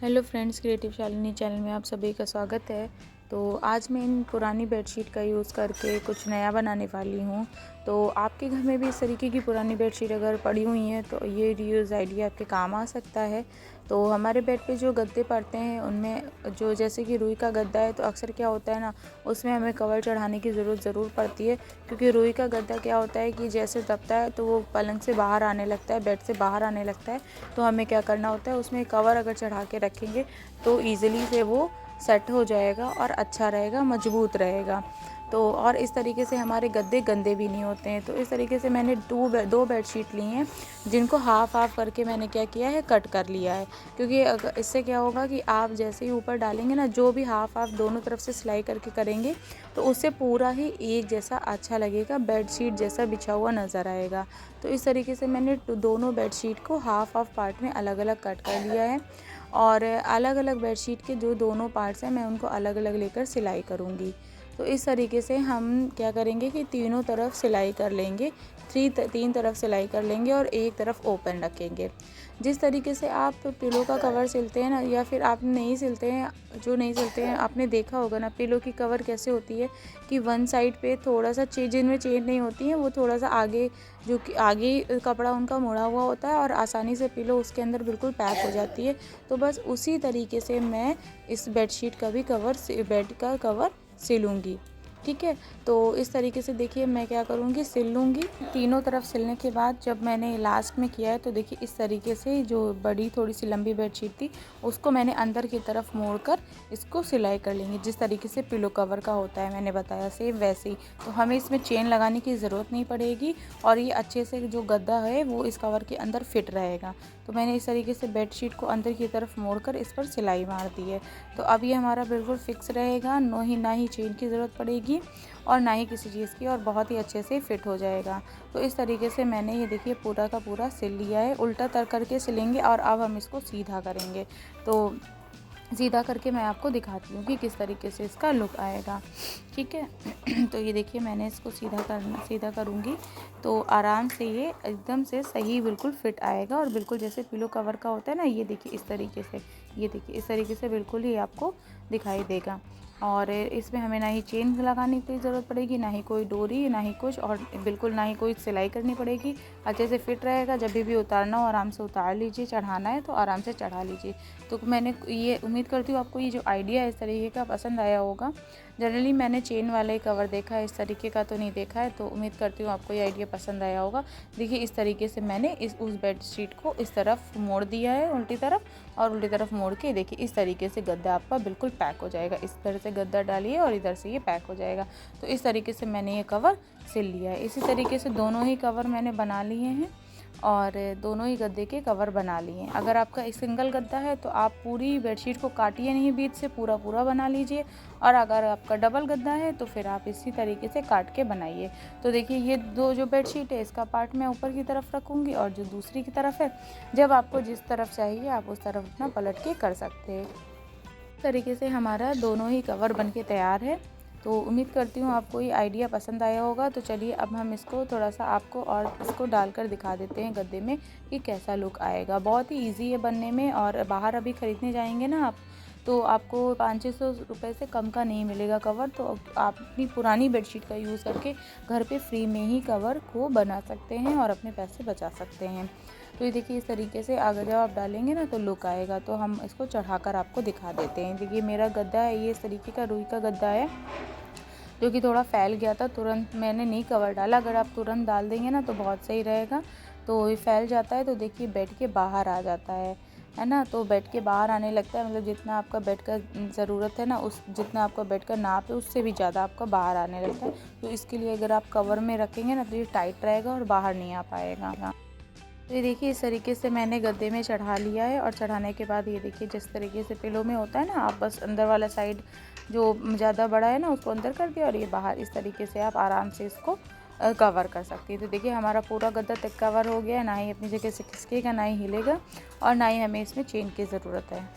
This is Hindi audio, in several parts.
Hello friends, creative Shalini channel में आप सभी का स्वागत है। तो आज मैं इन पुरानी बेडशीट का यूज़ करके कुछ नया बनाने वाली हूँ। तो आपके घर में भी इस तरीके की पुरानी बेडशीट अगर पड़ी हुई हैं तो ये रीयूज़ आइडिया आपके काम आ सकता है। तो हमारे बेड पे जो गद्दे पड़ते हैं उनमें जो जैसे कि रुई का गद्दा है तो अक्सर क्या होता है ना, उसमें हमें कवर चढ़ाने की ज़रूरत ज़रूर पड़ती है। क्योंकि रुई का गद्दा क्या होता है कि जैसे दबता है तो वो पलंग से बाहर आने लगता है, बेड से बाहर आने लगता है। तो हमें क्या करना होता है, उसमें कवर अगर चढ़ा के रखेंगे तो ईज़िली से वो सेट हो जाएगा और अच्छा रहेगा, मजबूत रहेगा। तो और इस तरीके से हमारे गद्दे गंदे भी नहीं होते हैं। तो इस तरीके से मैंने दो बेडशीट ली हैं, जिनको हाफ़ हाफ़ करके मैंने क्या किया है, कट कर लिया है। क्योंकि अगर इससे क्या होगा कि आप जैसे ही ऊपर डालेंगे ना, जो भी हाफ़ हाफ़ दोनों तरफ से सिलाई करके करेंगे तो उससे पूरा ही एक जैसा अच्छा लगेगा, बेडशीट जैसा बिछा हुआ नज़र आएगा। तो इस तरीके से मैंने दोनों बेडशीट को हाफ़ हाफ़ पार्ट में अलग अलग कट कर लिया है। और अलग अलग बेडशीट के जो दोनों पार्ट्स हैं मैं उनको अलग अलग लेकर सिलाई करूँगी। तो इस तरीके से हम क्या करेंगे कि तीनों तरफ सिलाई कर लेंगे, तीन तरफ सिलाई कर लेंगे और एक तरफ ओपन रखेंगे। जिस तरीके से आप पिलो का कवर सिलते हैं ना, या फिर आप नहीं सिलते हैं, जो नहीं सिलते हैं आपने देखा होगा ना, पिलो की कवर कैसे होती है कि वन साइड पे थोड़ा सा जिनमें चेन नहीं होती है वो थोड़ा सा आगे, जो कि आगे कपड़ा उनका मुड़ा हुआ होता है और आसानी से पिलो उसके अंदर बिल्कुल पैक हो जाती है। तो बस उसी तरीके से मैं इस बेडशीट का भी बेड का कवर सिलूँगी। ठीक है, तो इस तरीके से देखिए मैं क्या करूँगी, सिल लूँगी। तीनों तरफ सिलने के बाद जब मैंने लास्ट में किया है तो देखिए इस तरीके से जो बड़ी थोड़ी सी लंबी बेडशीट थी उसको मैंने अंदर की तरफ मोड़कर इसको सिलाई कर लेंगे, जिस तरीके से पिलो कवर का होता है मैंने बताया सेम वैसे ही। तो हमें इसमें चेन लगाने की ज़रूरत नहीं पड़ेगी और ये अच्छे से जो गद्दा है वो इस कवर के अंदर फिट रहेगा। तो मैंने इस तरीके से बेडशीट को अंदर की तरफ मोड़कर इस पर सिलाई मार दी है। तो अब ये हमारा बिल्कुल फिक्स रहेगा, ना ही चेन की ज़रूरत पड़ेगी और ना ही किसी चीज़ की, और बहुत ही अच्छे से फिट हो जाएगा। तो इस तरीके से मैंने ये देखिए पूरा का पूरा सिल लिया है। उल्टा तर करके सिलेंगे और अब हम इसको सीधा करेंगे। तो सीधा करके मैं आपको दिखाती हूँ कि किस तरीके से इसका लुक आएगा। ठीक है तो ये देखिए मैंने इसको सीधा करूँगी तो आराम से ये एकदम से सही बिल्कुल फिट आएगा और बिल्कुल जैसे पिलो कवर का होता है ना, ये देखिए इस तरीके से, ये देखिए इस तरीके से बिल्कुल ही आपको दिखाई देगा। और इसमें हमें ना ही चेन लगाने की ज़रूरत पड़ेगी, ना ही कोई डोरी, ना ही कुछ, और बिल्कुल ना ही कोई सिलाई करनी पड़ेगी। अच्छे से फिट रहेगा। जब भी उतारना हो आराम से उतार लीजिए, चढ़ाना है तो आराम से चढ़ा लीजिए। तो मैंने ये उम्मीद करती हूँ आपको ये जो आइडिया है इस तरीके का पसंद आया होगा। जनरली मैंने चेन वाला ही कवर देखा है, इस तरीके का तो नहीं देखा है। तो उम्मीद करती हूँ आपको ये आइडिया पसंद आया होगा। देखिए इस तरीके से मैंने उस बेडशीट को इस तरफ मोड़ दिया है उल्टी तरफ, और उल्टी तरफ मोड़ के देखिए इस तरीके से गद्दा आपका बिल्कुल पैक हो जाएगा। इस तरह से गद्दा डालिए और इधर से ये पैक हो जाएगा। तो इस तरीके से मैंने ये कवर सिल लिया है। इसी तरीके से दोनों ही कवर मैंने बना लिए हैं और दोनों ही गद्दे के कवर बना लिए हैं। अगर आपका सिंगल गद्दा है तो आप पूरी बेडशीट को काटिए नहीं, बीच से पूरा बना लीजिए। और अगर आपका डबल गद्दा है तो फिर आप इसी तरीके से काट के बनाइए। तो देखिए ये दो जो बेडशीट है इसका पार्ट मैं ऊपर की तरफ रखूँगी और जो दूसरी की तरफ है, जब आपको जिस तरफ चाहिए आप उस तरफ अपना पलट के कर सकते हैं। इस तरीके से हमारा दोनों ही कवर बन के तैयार है। तो उम्मीद करती हूँ आपको ये आइडिया पसंद आया होगा। तो चलिए अब हम इसको थोड़ा सा आपको और इसको डालकर दिखा देते हैं गद्दे में कि कैसा लुक आएगा। बहुत ही इजी है बनने में, और बाहर अभी ख़रीदने जाएंगे ना आप तो आपको 500-600 रुपये से कम का नहीं मिलेगा कवर। तो आप अपनी पुरानी बेडशीट का यूज़ करके घर पे फ्री में ही कवर को बना सकते हैं और अपने पैसे बचा सकते हैं। तो ये देखिए इस तरीके से अगर जब आप डालेंगे ना तो लुक आएगा। तो हम इसको चढ़ाकर आपको दिखा देते हैं। देखिए मेरा गद्दा है ये इस तरीके का रुई का गद्दा है, जो कि थोड़ा फैल गया था। तुरंत मैंने नहीं कवर डाला, अगर आप तुरंत डाल देंगे ना तो बहुत सही रहेगा। तो ये फैल जाता है तो देखिए बेड के बाहर आ जाता है ना। तो बेड के बाहर आने लगता है, मतलब जितना आपका बेड का ज़रूरत है ना, उस जितना आपका बेड का नाप है उससे भी ज़्यादा आपका बाहर आने लगता है। तो इसके लिए अगर आप कवर में रखेंगे ना तो ये टाइट रहेगा और बाहर नहीं आ पाएगा। तो ये देखिए इस तरीके से मैंने गद्दे में चढ़ा लिया है। और चढ़ाने के बाद ये देखिए जिस तरीके से पिलो में होता है ना, आप बस अंदर वाला साइड जो ज़्यादा बड़ा है ना उसको अंदर कर दिया और ये बाहर, इस तरीके से आप आराम से इसको कवर कर सकती है। तो देखिए हमारा पूरा गद्दा तक कवर हो गया है, ना ही अपनी जगह से खिसकेगा, ना ही हिलेगा, और ना ही हमें इसमें चेन की ज़रूरत है।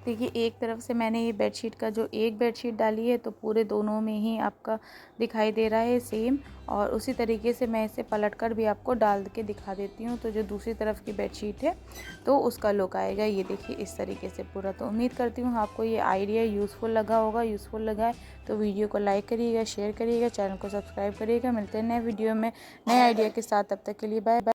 देखिए एक तरफ से मैंने ये बेडशीट का जो एक बेडशीट डाली है तो पूरे दोनों में ही आपका दिखाई दे रहा है सेम, और उसी तरीके से मैं इसे पलट कर भी आपको डाल के दिखा देती हूँ। तो जो दूसरी तरफ की बेडशीट है तो उसका लुक आएगा ये देखिए इस तरीके से पूरा। तो उम्मीद करती हूँ आपको ये आइडिया यूज़फुल लगा होगा। यूज़फुल लगा है तो वीडियो को लाइक करिएगा, शेयर करिएगा, चैनल को सब्सक्राइब करिएगा। मिलते हैं नए वीडियो में नए आइडिया के साथ। तब तक के लिए बाय बाय।